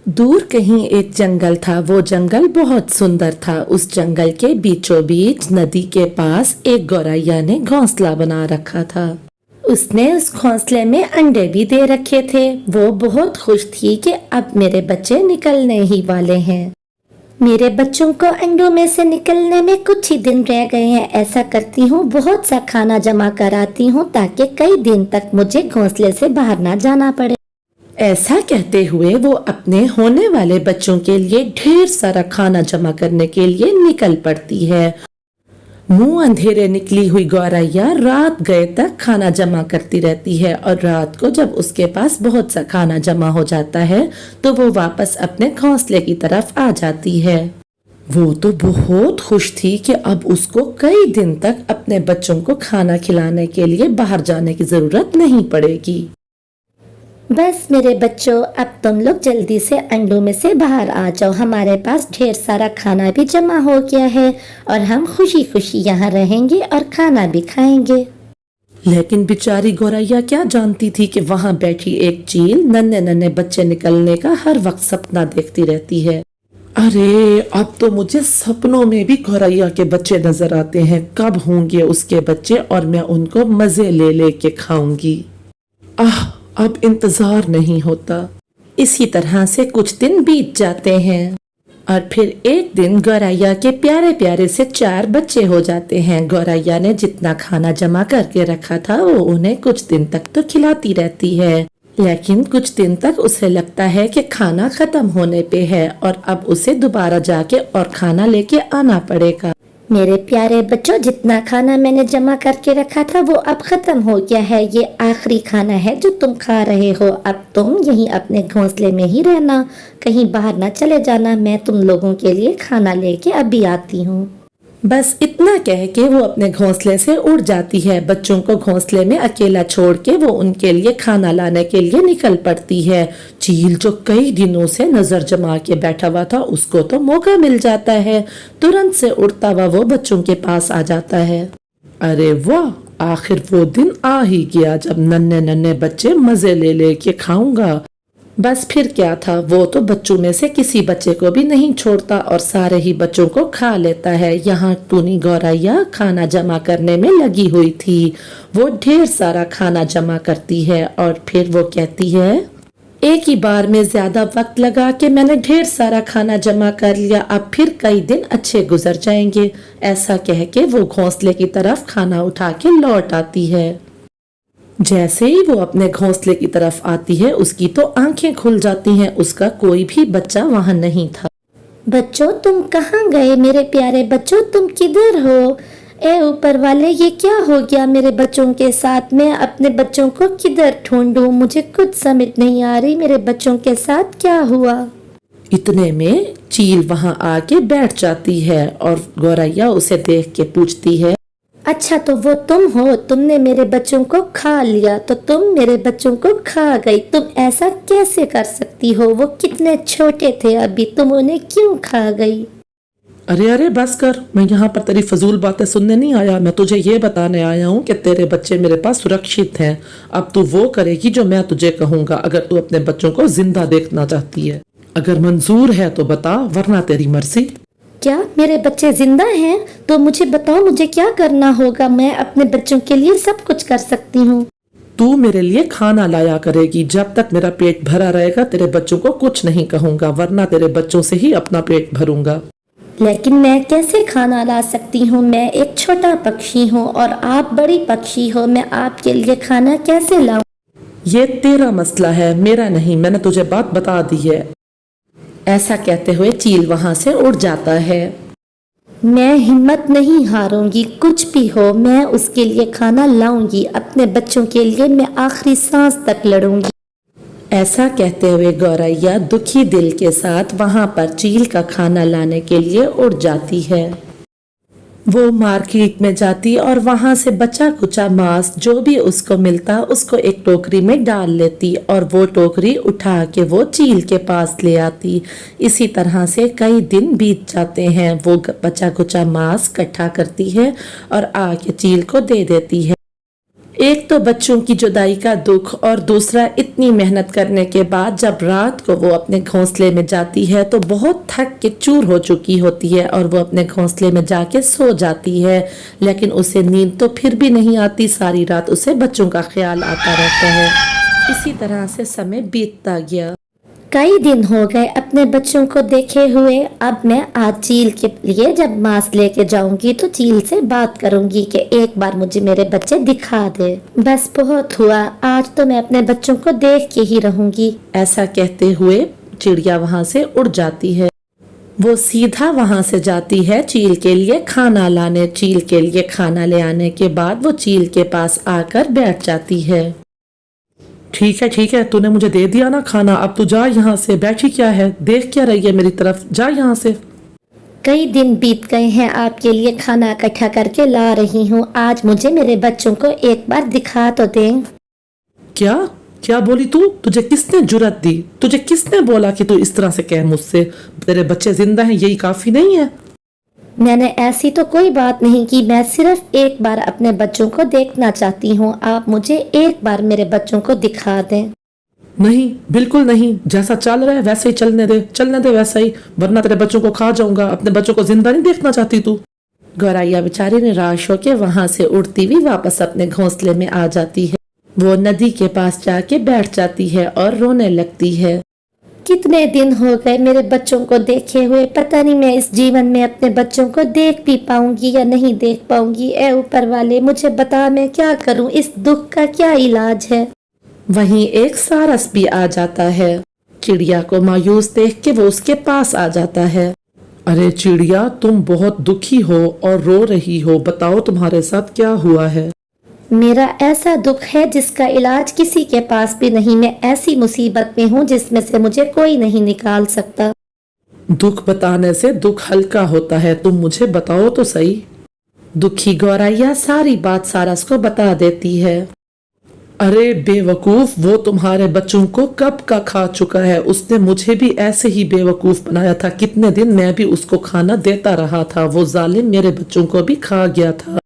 दूर कहीं एक जंगल था। वो जंगल बहुत सुंदर था। उस जंगल के बीचों बीच नदी के पास एक गौरैया ने घोंसला बना रखा था। उसने उस घोंसले में अंडे भी दे रखे थे। वो बहुत खुश थी कि अब मेरे बच्चे निकलने ही वाले हैं। मेरे बच्चों को अंडों में से निकलने में कुछ ही दिन रह गए हैं। ऐसा करती हूँ, बहुत सा खाना जमा कराती हूँ ताकि कई दिन तक मुझे घोंसले से बाहर ना जाना पड़े। ऐसा कहते हुए वो अपने होने वाले बच्चों के लिए ढेर सारा खाना जमा करने के लिए निकल पड़ती है। मुंह अंधेरे निकली हुई गौरैया रात गए तक खाना जमा करती रहती है और रात को जब उसके पास बहुत सा खाना जमा हो जाता है तो वो वापस अपने घोंसले की तरफ आ जाती है। वो तो बहुत खुश थी कि अब उसको कई दिन तक अपने बच्चों को खाना खिलाने के लिए बाहर जाने की जरूरत नहीं पड़ेगी। बस मेरे बच्चों, अब तुम लोग जल्दी से अंडों में से बाहर आ जाओ। हमारे पास ढेर सारा खाना भी जमा हो गया है और हम खुशी खुशी यहाँ रहेंगे और खाना भी खाएंगे। लेकिन बेचारी गौरैया क्या जानती थी कि वहाँ बैठी एक चील नन्हे नन्हे बच्चे निकलने का हर वक्त सपना देखती रहती है। अरे अब तो मुझे सपनों में भी गौरैया के बच्चे नजर आते हैं। कब होंगे उसके बच्चे और मैं उनको मजे ले ले के खाऊंगी। अब इंतजार नहीं होता। इसी तरह से कुछ दिन बीत जाते हैं और फिर एक दिन गौरैया के प्यारे प्यारे से 4 बच्चे हो जाते हैं। गौरैया ने जितना खाना जमा करके रखा था वो उन्हें कुछ दिन तक तो खिलाती रहती है, लेकिन कुछ दिन तक उसे लगता है कि खाना खत्म होने पे है और अब उसे दोबारा जाके और खाना लेके आना पड़ेगा। मेरे प्यारे बच्चों, जितना खाना मैंने जमा करके रखा था वो अब खत्म हो गया है। ये आखिरी खाना है जो तुम खा रहे हो। अब तुम यहीं अपने घोंसले में ही रहना, कहीं बाहर ना चले जाना। मैं तुम लोगों के लिए खाना लेके अभी आती हूँ। बस इतना कह के वो अपने घोंसले से उड़ जाती है। बच्चों को घोंसले में अकेला छोड़ के वो उनके लिए खाना लाने के लिए निकल पड़ती है। चील जो कई दिनों से नजर जमा के बैठा हुआ था उसको तो मौका मिल जाता है। तुरंत से उड़ता हुआ वो बच्चों के पास आ जाता है। अरे वाह, आखिर वो दिन आ ही गया जब नन्हे नन्हे बच्चे मजे ले ले के खाऊंगा। बस फिर क्या था, वो तो बच्चों में से किसी बच्चे को भी नहीं छोड़ता और सारे ही बच्चों को खा लेता है। यहाँ टूनी गौरैया खाना जमा करने में लगी हुई थी। वो ढेर सारा खाना जमा करती है और फिर वो कहती है, एक ही बार में ज्यादा वक्त लगा के मैंने ढेर सारा खाना जमा कर लिया। अब फिर कई दिन अच्छे गुजर जाएंगे। ऐसा कह के वो घोंसले की तरफ खाना उठा के लौट आती है। जैसे ही वो अपने घोंसले की तरफ आती है उसकी तो आंखें खुल जाती हैं। उसका कोई भी बच्चा वहाँ नहीं था। बच्चों, तुम कहाँ गए? मेरे प्यारे बच्चों, तुम किधर हो? ए ऊपर वाले, ये क्या हो गया मेरे बच्चों के साथ? मैं अपने बच्चों को किधर ढूंढूं? मुझे कुछ समझ नहीं आ रही, मेरे बच्चों के साथ क्या हुआ? इतने में चील वहाँ आके बैठ जाती है और गौरैया उसे देख के पूछती है, अच्छा तो वो तुम हो? तुमने मेरे बच्चों को खा लिया, तो तुम मेरे बच्चों को खा गई। तुम ऐसा कैसे कर सकती हो? वो कितने छोटे थे अभी, तुम उन्हें क्यों खा गई? अरे बस कर, मैं यहाँ पर तेरी फजूल बातें सुनने नहीं आया। मैं तुझे ये बताने आया हूँ कि तेरे बच्चे मेरे पास सुरक्षित हैं। अब तू वो करेगी जो मैं तुझे कहूँगा, अगर तू अपने बच्चों को जिंदा देखना चाहती है। अगर मंजूर है तो बता, वरना तेरी मर्जी। क्या मेरे बच्चे जिंदा हैं? तो मुझे बताओ, मुझे क्या करना होगा? मैं अपने बच्चों के लिए सब कुछ कर सकती हूँ। तू मेरे लिए खाना लाया करेगी। जब तक मेरा पेट भरा रहेगा तेरे बच्चों को कुछ नहीं कहूँगा, वरना तेरे बच्चों से ही अपना पेट भरूंगा। लेकिन मैं कैसे खाना ला सकती हूँ? मैं एक छोटा पक्षी हूँ और आप बड़ी पक्षी हो। मैं आपके लिए खाना कैसे लाऊं? ये तेरा मसला है, मेरा नहीं। मैंने तुझे बात बता दी है। ऐसा कहते हुए चील वहां से उड़ जाता है। मैं हिम्मत नहीं हारूंगी, कुछ भी हो मैं उसके लिए खाना लाऊंगी। अपने बच्चों के लिए मैं आखिरी सांस तक लड़ूंगी। ऐसा कहते हुए गौरैया दुखी दिल के साथ वहां पर चील का खाना लाने के लिए उड़ जाती है। वो मार्केट में जाती और वहां से बचा कुचा मांस जो भी उसको मिलता उसको एक टोकरी में डाल लेती और वो टोकरी उठा के वो चील के पास ले आती। इसी तरह से कई दिन बीत जाते हैं। वो बचा कुचा मांस इकट्ठा करती है और आके चील को दे देती है। एक तो बच्चों की जुदाई का दुख और दूसरा इतनी मेहनत करने के बाद जब रात को वो अपने घोंसले में जाती है तो बहुत थक के चूर हो चुकी होती है और वो अपने घोंसले में जाके सो जाती है, लेकिन उसे नींद तो फिर भी नहीं आती। सारी रात उसे बच्चों का ख्याल आता रहता है। इसी तरह से समय बीतता गया। कई दिन हो गए अपने बच्चों को देखे हुए। अब मैं आज चील के लिए जब मांस लेके जाऊंगी तो चील से बात करूंगी कि एक बार मुझे मेरे बच्चे दिखा दे। बस बहुत हुआ, आज तो मैं अपने बच्चों को देख के ही रहूंगी। ऐसा कहते हुए चिड़िया वहां से उड़ जाती है। वो सीधा वहां से जाती है चील के लिए खाना लाने। चील के लिए खाना ले आने के बाद वो चील के पास आकर बैठ जाती है। ठीक है, तूने मुझे दे दिया ना खाना, अब तू जा यहाँ से। बैठी क्या है, देख क्या रही है मेरी तरफ, जा यहाँ से। कई दिन बीत गए हैं, आपके लिए खाना इकट्ठा करके ला रही हूँ। आज मुझे मेरे बच्चों को एक बार दिखा तो दें। क्या बोली तू? तुझे किसने जुर्रत दी? तुझे किसने बोला कि तू इस तरह से कह मुझसे? तेरे बच्चे जिंदा हैं, यही काफी नहीं है? मैंने ऐसी तो कोई बात नहीं की, मैं सिर्फ एक बार अपने बच्चों को देखना चाहती हूँ। आप मुझे एक बार मेरे बच्चों को दिखा दें। नहीं, बिल्कुल नहीं। जैसा चल रहा है वैसे ही चलने दे वैसा ही, वरना तेरे बच्चों को खा जाऊंगा। अपने बच्चों को जिंदा नहीं देखना चाहती तू? गौरैया बेचारी निराश होकर वहां से उड़ती हुई वापस अपने घोंसले में आ जाती है। वो नदी के पास जाके बैठ जाती है और रोने लगती है। कितने दिन हो गए मेरे बच्चों को देखे हुए, पता नहीं मैं इस जीवन में अपने बच्चों को देख भी पाऊंगी या नहीं देख पाऊंगी। ए ऊपर वाले, मुझे बता मैं क्या करूं, इस दुख का क्या इलाज है। वहीं एक सारस भी आ जाता है। चिड़िया को मायूस देख के वो उसके पास आ जाता है। अरे चिड़िया, तुम बहुत दुखी हो और रो रही हो, बताओ तुम्हारे साथ क्या हुआ है? मेरा ऐसा दुख है जिसका इलाज किसी के पास भी नहीं। मैं ऐसी मुसीबत में हूँ जिसमें से मुझे कोई नहीं निकाल सकता। दुख बताने से दुख हल्का होता है, तुम मुझे बताओ तो सही। दुखी गौरैया सारी बात सारस को बता देती है। अरे बेवकूफ, वो तुम्हारे बच्चों को कब का खा चुका है। उसने मुझे भी ऐसे ही बेवकूफ बनाया था। कितने दिन मैं भी उसको खाना देता रहा था, वो जालिम मेरे बच्चों को भी खा गया था।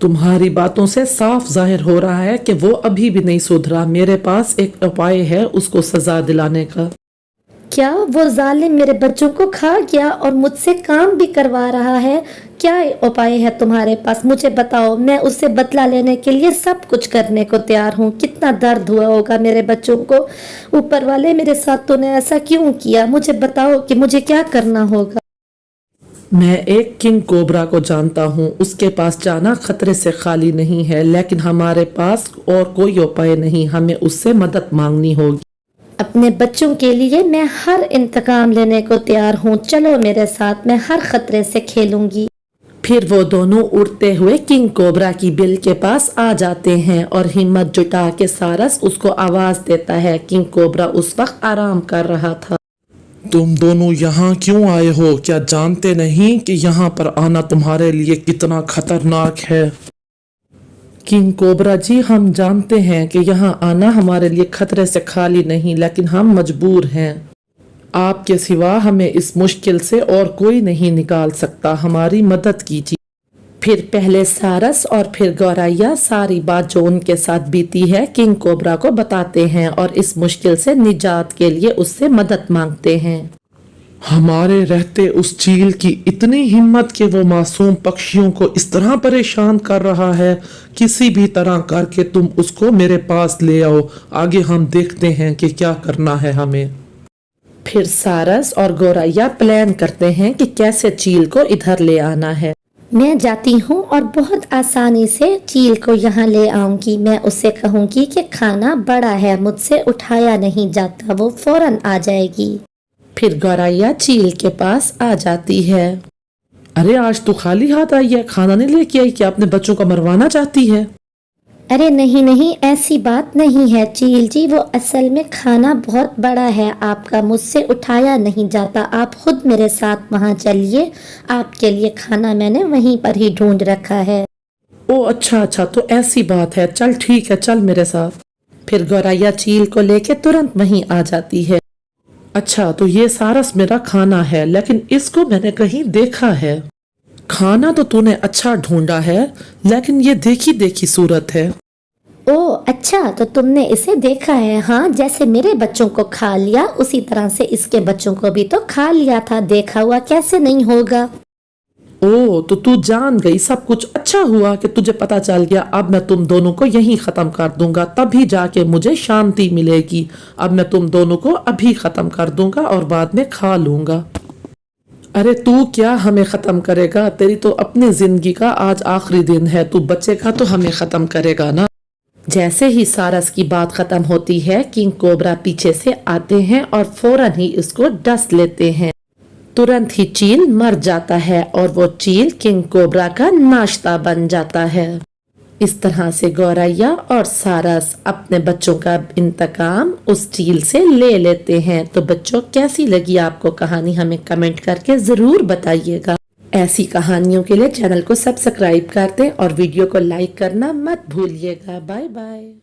तुम्हारी बातों से साफ जाहिर हो रहा है कि वो अभी भी नहीं सुधरा। मेरे पास एक उपाय है उसको सजा दिलाने का। क्या वो जालिम मेरे बच्चों को खा गया और मुझसे काम भी करवा रहा है? क्या उपाय है तुम्हारे पास, मुझे बताओ। मैं उससे बदला लेने के लिए सब कुछ करने को तैयार हूँ। कितना दर्द हुआ होगा मेरे बच्चों को। ऊपर वाले, मेरे साथ तूने ऐसा क्यों किया? मुझे बताओ कि मुझे क्या करना होगा। मैं एक किंग कोबरा को जानता हूँ, उसके पास जाना खतरे से खाली नहीं है, लेकिन हमारे पास और कोई उपाय नहीं। हमें उससे मदद मांगनी होगी। अपने बच्चों के लिए मैं हर इंतकाम लेने को तैयार हूँ। चलो मेरे साथ, मैं हर खतरे से खेलूंगी। फिर वो दोनों उड़ते हुए किंग कोबरा की बिल के पास आ जाते हैं और हिम्मत जुटा के सारस उसको आवाज देता है। किंग कोबरा उस वक्त आराम कर रहा था। तुम दोनों यहाँ क्यों आए हो? क्या जानते नहीं कि यहाँ पर आना तुम्हारे लिए कितना खतरनाक है? किंग कोबरा जी, हम जानते हैं कि यहाँ आना हमारे लिए खतरे से खाली नहीं, लेकिन हम मजबूर हैं। आपके सिवा हमें इस मुश्किल से और कोई नहीं निकाल सकता। हमारी मदद कीजिए। फिर पहले सारस और फिर गौरैया सारी बात जो उनके साथ बीती है किंग कोबरा को बताते हैं और इस मुश्किल से निजात के लिए उससे मदद मांगते हैं। हमारे रहते उस चील की इतनी हिम्मत कि वो मासूम पक्षियों को इस तरह परेशान कर रहा है। किसी भी तरह करके तुम उसको मेरे पास ले आओ। आगे हम देखते हैं कि क्या करना है हमें। फिर सारस और गौरैया प्लान करते हैं कि कैसे चील को इधर ले आना है। मैं जाती हूँ और बहुत आसानी से चील को यहाँ ले आऊंगी। मैं उससे कहूंगी कि खाना बड़ा है, मुझसे उठाया नहीं जाता। वो फौरन आ जाएगी। फिर गौरैया चील के पास आ जाती है। अरे आज तो खाली हाथ आई है, खाना नहीं लेके आई? क्या अपने बच्चों को मरवाना चाहती है? अरे नहीं नहीं, ऐसी बात नहीं है चील जी। वो असल में खाना बहुत बड़ा है आपका, मुझसे उठाया नहीं जाता। आप खुद मेरे साथ वहाँ चलिए, आपके लिए खाना मैंने वहीं पर ही ढूंढ रखा है। ओ अच्छा, तो ऐसी बात है। चल ठीक है, चल मेरे साथ। फिर गौरैया चील को लेके तुरंत वहीं आ जाती है। अच्छा, तो ये सारस मेरा खाना है, लेकिन इसको मैंने कहीं देखा है। खाना तो तूने अच्छा ढूंढा है, लेकिन ये देखी देखी सूरत है। ओह अच्छा, तो तुमने इसे देखा है। हाँ, जैसे मेरे बच्चों को खा लिया उसी तरह से इसके बच्चों को भी तो खा लिया था। देखा हुआ कैसे नहीं होगा। ओ तो तू जान गई, सब कुछ अच्छा हुआ कि तुझे पता चल गया। अब मैं तुम दोनों को यहीं खत्म कर दूंगा, तभी जाके मुझे शांति मिलेगी। अब मैं तुम दोनों को अभी खत्म कर दूंगा और बाद में खा लूंगा। अरे तू क्या हमें खत्म करेगा? तेरी तो अपनी जिंदगी का आज आखिरी दिन है, तू बचेगा तो हमें खत्म करेगा ना। जैसे ही सारस की बात खत्म होती है, किंग कोबरा पीछे से आते हैं और फौरन ही उसको डस लेते हैं। तुरंत ही चील मर जाता है और वो चील किंग कोबरा का नाश्ता बन जाता है। इस तरह से गौरैया और सारस अपने बच्चों का इंतकाम उस चील से ले लेते हैं। तो बच्चों, कैसी लगी आपको कहानी? हमें कमेंट करके जरूर बताइएगा। ऐसी कहानियों के लिए चैनल को सब्सक्राइब कर दें और वीडियो को लाइक करना मत भूलिएगा। Bye bye.